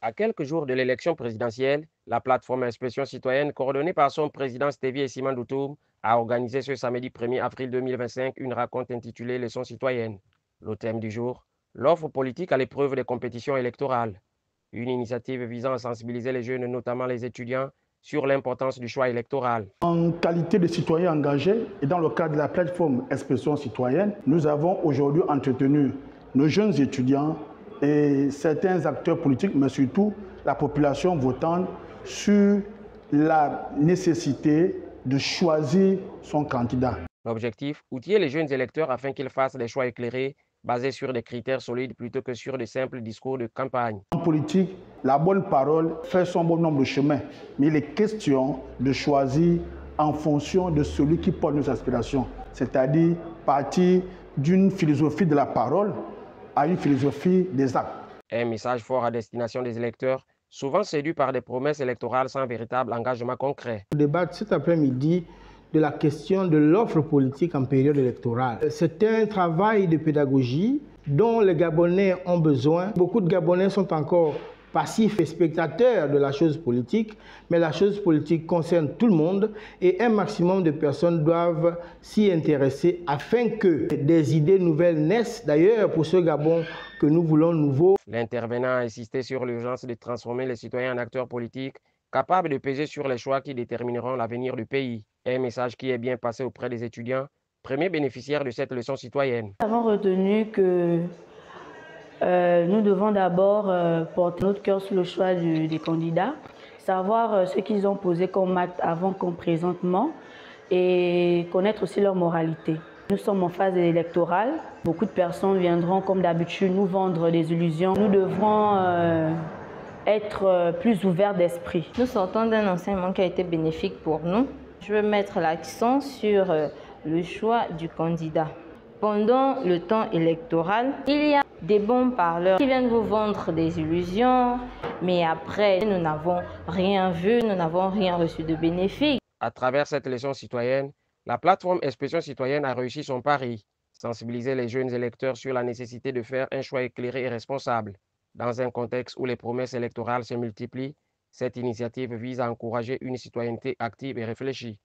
À quelques jours de l'élection présidentielle, la plateforme Expression citoyenne, coordonnée par son président Stevie Essimane Doutoum, a organisé ce samedi 1er avril 2025 une rencontre intitulée Leçons citoyennes. Le thème du jour, l'offre politique à l'épreuve des compétitions électorales. Une initiative visant à sensibiliser les jeunes, notamment les étudiants, sur l'importance du choix électoral. En qualité de citoyens engagés et dans le cadre de la plateforme Expression citoyenne, nous avons aujourd'hui entretenu nos jeunes étudiants et certains acteurs politiques, mais surtout la population votante, sur la nécessité de choisir son candidat. L'objectif, outiller les jeunes électeurs afin qu'ils fassent des choix éclairés, basés sur des critères solides plutôt que sur de simples discours de campagne. En politique, la bonne parole fait son bon nombre de chemins, mais il est question de choisir en fonction de celui qui porte nos aspirations, c'est-à-dire partir d'une philosophie de la parole à une philosophie des actes. Un message fort à destination des électeurs, souvent séduits par des promesses électorales sans véritable engagement concret. On débat cet après-midi de la question de l'offre politique en période électorale. C'est un travail de pédagogie dont les Gabonais ont besoin. Beaucoup de Gabonais sont encore passifs et spectateurs de la chose politique, mais la chose politique concerne tout le monde et un maximum de personnes doivent s'y intéresser afin que des idées nouvelles naissent. D'ailleurs, pour ce Gabon que nous voulons nouveau. L'intervenant a insisté sur l'urgence de transformer les citoyens en acteurs politiques capables de peser sur les choix qui détermineront l'avenir du pays. Un message qui est bien passé auprès des étudiants, premiers bénéficiaires de cette leçon citoyenne. Nous avons retenu que nous devons d'abord porter notre cœur sur le choix des candidats, savoir ce qu'ils ont posé comme acte avant comme présentement et connaître aussi leur moralité. Nous sommes en phase électorale. Beaucoup de personnes viendront comme d'habitude nous vendre des illusions. Nous devrons être plus ouverts d'esprit. Nous sortons d'un enseignement qui a été bénéfique pour nous. Je veux mettre l'accent sur le choix du candidat. Pendant le temps électoral, il y a des bons parleurs qui viennent vous vendre des illusions, mais après, nous n'avons rien vu, nous n'avons rien reçu de bénéfique. À travers cette leçon citoyenne, la plateforme Expression citoyenne a réussi son pari, sensibiliser les jeunes électeurs sur la nécessité de faire un choix éclairé et responsable. Dans un contexte où les promesses électorales se multiplient, cette initiative vise à encourager une citoyenneté active et réfléchie.